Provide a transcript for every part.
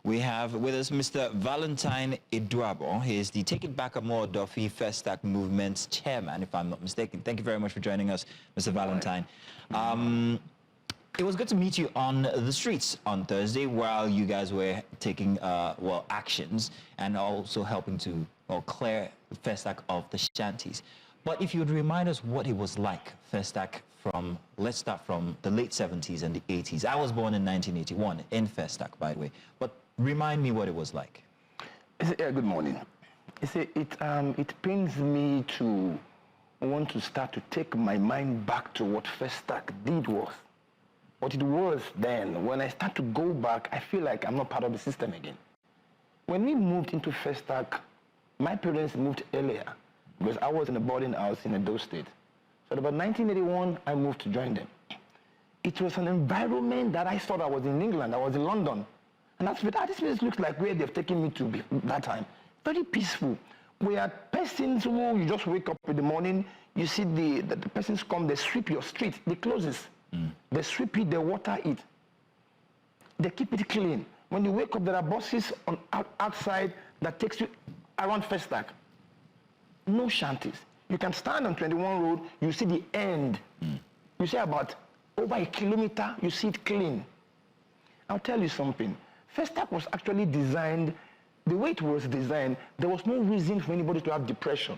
We have with us Mr. Valentine Uduebor. He is the Take Back Amuwo-Odofin Festac Movement chairman, if I'm not mistaken. Thank you very much for joining us, Mr. Valentine. It was good to meet you on the streets on Thursday while you guys were taking, actions and also helping to clear Festac of the shanties. But if you would remind us what it was like, Festac, from, let's start from the late 70s and the 80s. I was born in 1981 in Festac, by the way. But remind me what it was like. Good morning. It pains me to want to start to take my mind back to what Festac did was. What it was then. When I start to go back, I feel like I'm not part of the system again. When we moved into Festac, my parents moved earlier because I was in a boarding house in Edo State. So about 1981, I moved to join them. It was an environment that I thought I was in England, I was in London. And that's what this place looks like where they've taken me to that time. Very peaceful. We are persons who you just wake up in the morning, you see the persons come, they sweep your street, they close it. They sweep it, they water it. They keep it clean. When you wake up, there are buses outside that takes you around Festac. No shanties. You can stand on 21 Road, you see the end. You see about over a kilometer, you see it clean. I'll tell you something. Festac was actually designed, the way it was designed, there was no reason for anybody to have depression.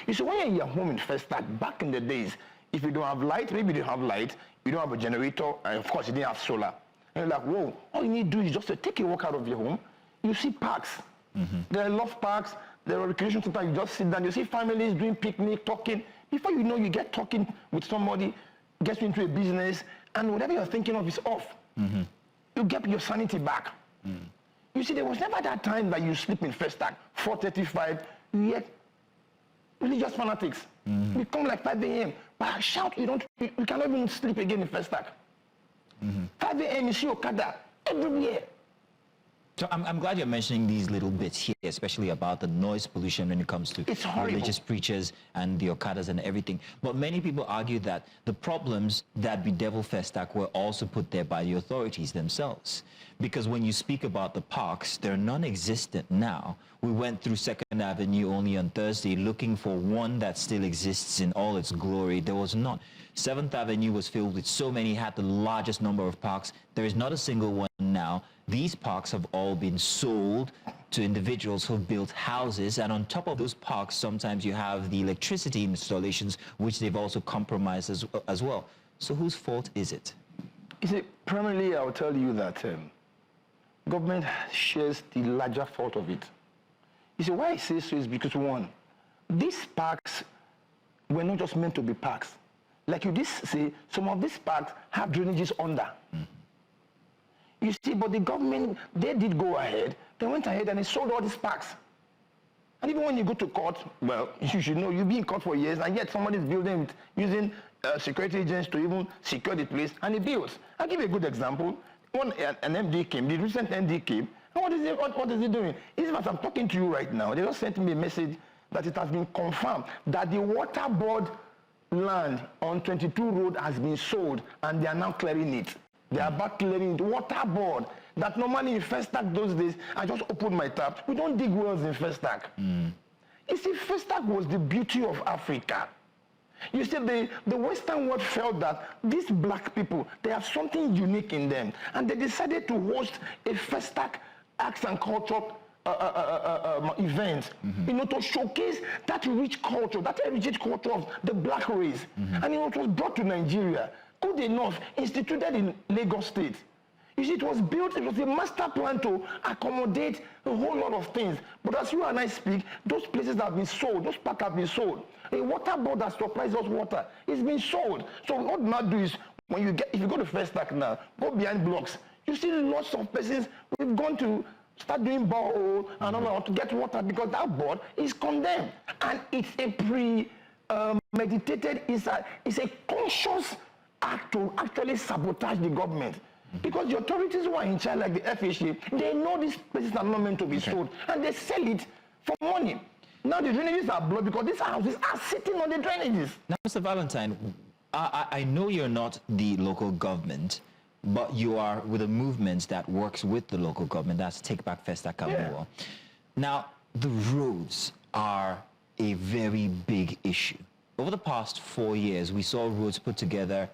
You see, when you're in your home in Festac, back in the days, if you don't have light, maybe you don't have light, you don't have a generator, and of course you didn't have solar. And you're like, whoa, all you need to do is just to take a walk out of your home. You see parks. There are love parks, there are recreation centers, you just sit down, you see families doing picnic, talking. Before you know, you get talking with somebody, gets you into a business, and whatever you're thinking of is off. You get your sanity back. You see, there was never that time that you sleep in Festac, 4:35, yet religious fanatics. We come like 5 a.m. But I shout, you cannot even sleep again in Festac. 5 a.m. you see Okada everywhere. So I'm glad you're mentioning these little bits here, especially about the noise pollution when it comes to religious preachers and the Okadas and everything. But many people argue that the problems that bedevil Festac were also put there by the authorities themselves. Because when you speak about the parks, they're non-existent now. We went through 2nd Avenue only on Thursday looking for one that still exists in all its glory. There was none. 7th Avenue was filled with so many, had the largest number of parks. There is not a single one now. These parks have all been sold to individuals who've built houses, and on top of those parks, sometimes you have the electricity installations, which they've also compromised as well. So whose fault is it? You see, primarily I'll tell you that government shares the larger fault of it. You see, why I say so is because, one, these parks were not just meant to be parks. Like you did say, some of these parks have drainages under. You see, but the government, they did go ahead. They went ahead and they sold all these parks. And even when you go to court, well, you should know, you've been in court for years, and yet somebody's building it using security agents to even secure the place, and he builds. I'll give you a good example. When an MD came, the recent MD came, and what is he doing? Even as I'm talking to you right now, they just sent me a message that it has been confirmed that the water board land on 22 Road has been sold, and they are now clearing it. They are about clearing the water board that normally in Festac those days, I just opened my tap. We don't dig wells in Festac. You see, Festac was the beauty of Africa. You see, the Western world felt that these black people, they have something unique in them. And they decided to host a Festac arts and culture event, to showcase that rich culture, that heritage culture of the black race. And it was brought to Nigeria. Good enough, instituted in Lagos State. You see, it was built, it was a master plan to accommodate a whole lot of things. But as you and I speak, those places have been sold, those parks have been sold. A water board that supplies us water is being sold. So what we now do is, if you go to Festac now, go behind blocks, you see lots of persons, we've gone to start doing borehole and all that to get water because that board is condemned. And it's a premeditated, it's a conscious act to actually sabotage the government. Because the authorities who are in charge, like the FHA, they know these places are not meant to be sold, and they sell it for money. Now the drainages are blocked because these houses are sitting on the drainages. Now, Mr. Valentine, I know you're not the local government, but you are with a movement that works with the local government. That's Take Back Festac Amuwo. Now, the roads are a very big issue. Over the past 4 years, we saw roads put together,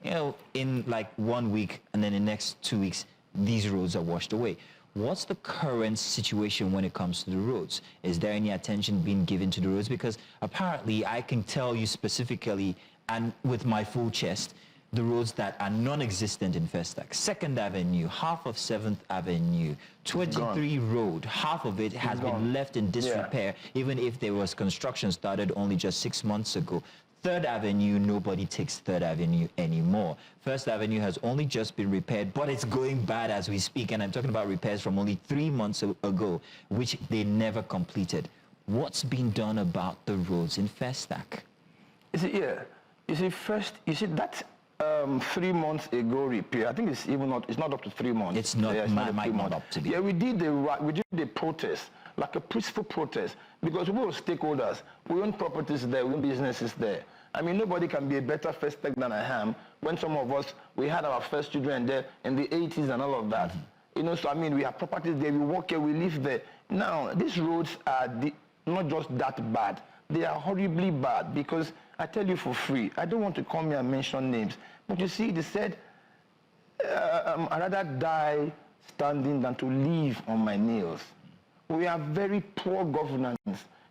you know, in like 1 week, and then the next 2 weeks, these roads are washed away. What's the current situation when it comes to the roads? Is there any attention being given to the roads? Because apparently I can tell you specifically and with my full chest, the roads that are non-existent in Festac. 2nd Avenue, half of 7th Avenue, 23 Road, half of it has been left in disrepair, even if there was construction started only just 6 months ago. 3rd Avenue, nobody takes 3rd Avenue anymore. 1st Avenue has only just been repaired, but it's going bad as we speak. And I'm talking about repairs from only 3 months ago, which they never completed. What's been done about the roads in Festac? You see, that 3 months ago repair, I think it's not up to 3 months. It's not, might not up to be. Yeah, we did a protest, like a peaceful protest, because we were stakeholders. We own properties there, we own businesses there. I mean, nobody can be a better Festac than I am. When some of us, we had our first children there in the 80s and all of that. You know, so I mean, we have properties there, we work here, we live there. Now, these roads are not just that bad. They are horribly bad, because I tell you for free, I don't want to come here and mention names, but you see, they said, I'd rather die standing than to live on my nails. We have very poor governance.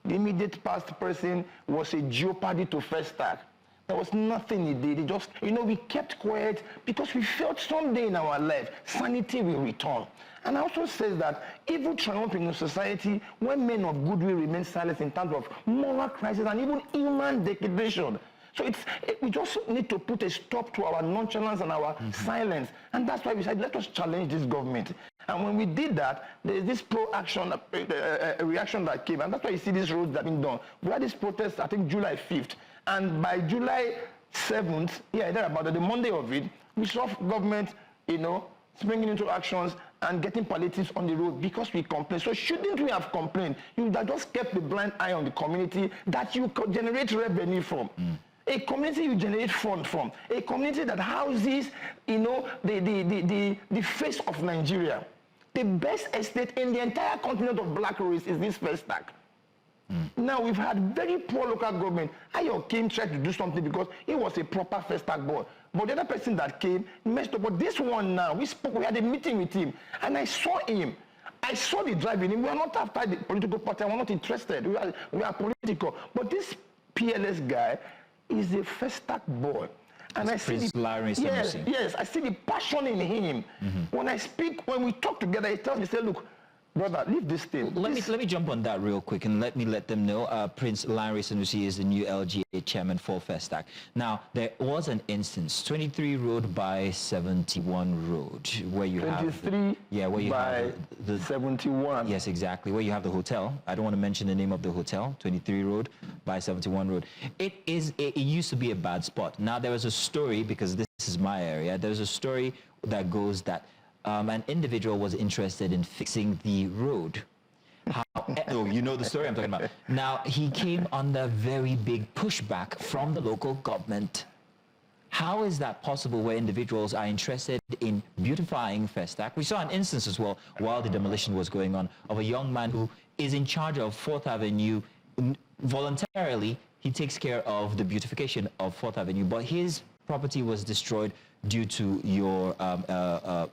The immediate past person was a jeopardy to Festac. There was nothing he did. He just, you know, we kept quiet because we felt someday in our life, sanity will return. And I also says that evil triumph in a society when men of goodwill remain silent in terms of moral crisis and even human degradation. So we just need to put a stop to our nonchalance and our silence. And that's why we said, let us challenge this government. And when we did that, there's this pro-action reaction that came. And that's why you see these roads that have been done. We had this protest, I think, July 5th. And by July 7th, about the Monday of it, we saw government, you know, springing into actions and getting palliatives on the road because we complained. So shouldn't we have complained? You would have just kept the blind eye on the community that you could generate revenue from. A community you generate fund from. A community that houses, you know, the face of Nigeria. The best estate in the entire continent of black race is this Festac. Now, we've had very poor local government. Ayo came, tried to do something because he was a proper Festac boy. But the other person that came messed up. But this one now, we had a meeting with him, and I saw him. I saw the drive in him. We are not after the political party. We're not interested. We are political. But this PLS guy is a Festac boy. And I see yes, I see the passion in him. When we talk together, he tells me, say, look, brother, leave this thing. Let me jump on that real quick and let them know. Prince Larry Sanusi is the new LGA chairman for Festac. Now, there was an instance, 23 Road by 71 Road, where you 23 have the 71. Yes, exactly, where you have the hotel. I don't want to mention the name of the hotel, 23 Road by 71 Road. It used to be a bad spot. Now, there was a story, because this is my area, there's a story that goes that an individual was interested in fixing the road. You know the story I'm talking about. Now, he came under very big pushback from the local government. How is that possible where individuals are interested in beautifying Festac? We saw an instance as well while the demolition was going on of a young man who is in charge of 4th Avenue. Voluntarily, he takes care of the beautification of 4th Avenue, but his property was destroyed due to your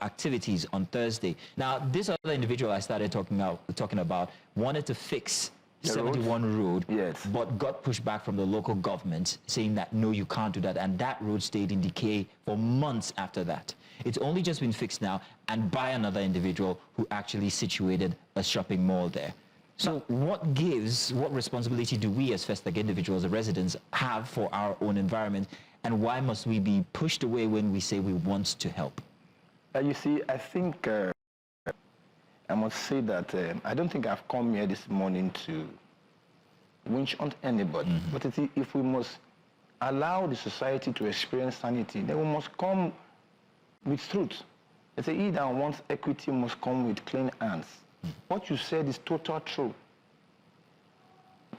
activities on Thursday. Now, this other individual I started talking about wanted to fix 71 Road, but got pushed back from the local government, saying that, no, you can't do that. And that road stayed in decay for months after that. It's only just been fixed now, and by another individual who actually situated a shopping mall there. So what responsibility do we as Festac individuals, as residents, have for our own environment? And why must we be pushed away when we say we want to help? You see, I think I must say that I don't think I've come here this morning to winch on anybody. But if we must allow the society to experience sanity, then we must come with truth. They say, he that wants equity must come with clean hands. What you said is total true.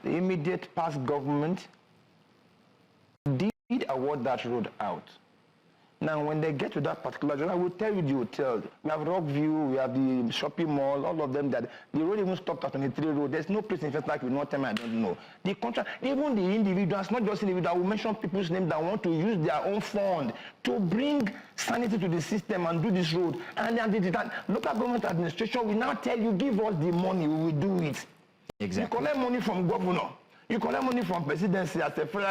The immediate past government did award that road out. Now, when they get to that particular zone, I will tell you the hotel. We have Rockview, we have the shopping mall, all of them that the road even stopped at 23 road. There's no place in Festac with no time I don't know. The contract, even the individuals, not just individuals, I will mention people's names that want to use their own fund to bring sanity to the system and do this road. And the local government administration will now tell you, give us the money, we will do it. Exactly. You collect money from governor. You collect money from presidency as a federal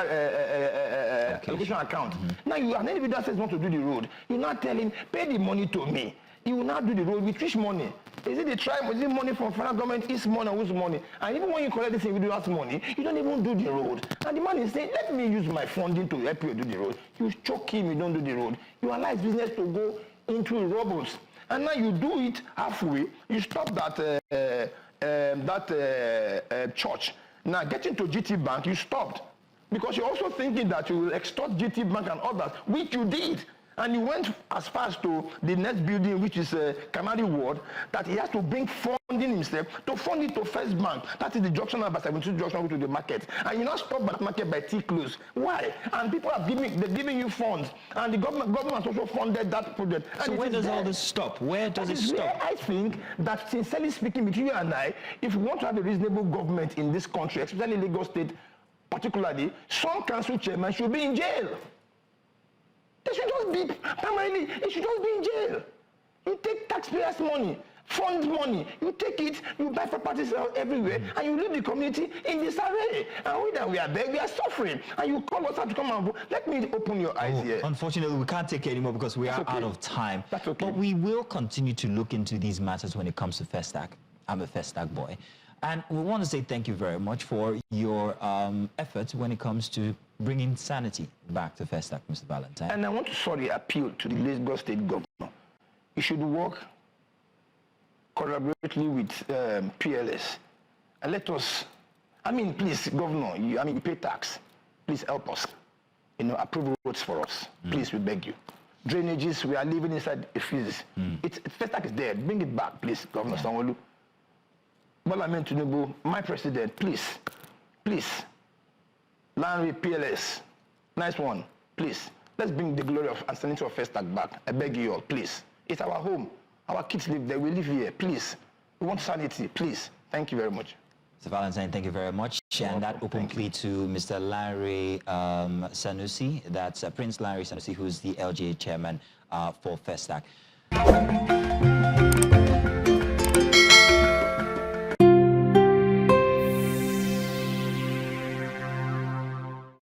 allocation account. Now you, an individual says want to do the road. You now tell him, pay the money to me. He will now do the road with which money? Is it the tribe? Is it money from federal government? Is money or whose money? And even when you collect this individual's money, you don't even do the road. And the man is saying, let me use my funding to help you do the road. You choke him, you don't do the road. You allow his business to go into rubbles. And now you do it halfway. You stop that church. Now, getting to GT Bank, you stopped. Because you're also thinking that you will extort GT Bank and others, which you did. And you went as far as to the next building, which is Canary Ward, that he has to bring funding himself to fund it to First Bank. That is the junction number 72 junction to the market. And you now stop that market by T-close. Why? And people are giving you funds. And the government also funded that project. And so where does all this stop? Where does it stop? I think that, sincerely speaking, between you and I, if we want to have a reasonable government in this country, especially Lagos State particularly, some council chairman should be in jail. They should just be permanently, it should just be in jail. You take taxpayers' money, fund money, you take it, you buy properties everywhere, and you leave the community in disarray. And we are there, we are suffering. And you call us out to come and vote. Let me open your eyes here. Unfortunately, we can't take it anymore because we are out of time. That's okay. But we will continue to look into these matters when it comes to Festac. I'm a Festac boy. And we want to say thank you very much for your efforts when it comes to bringing sanity back to Festac, Mr. Valentine. And I want to appeal to the Lagos State governor. You should work collaboratively with PLS. And let us, please, governor, you pay tax. Please help us, approve roads for us. Please, we beg you. Drainages, we are living inside a physics. Festac is there. Bring it back, please, Governor Sanwo-Olu. Valentine Uduebor, my president, please, Larry, PLS, nice one, please. Let's bring the glory of and sanity of Festac back. I beg you all, please. It's our home. Our kids live there. We live here, please. We want sanity, please. Thank you very much. Mr. Valentine, thank you very much. And that open plea to Mr. Larry Sanusi, that's Prince Larry Sanusi, who's the LGA chairman for Festac.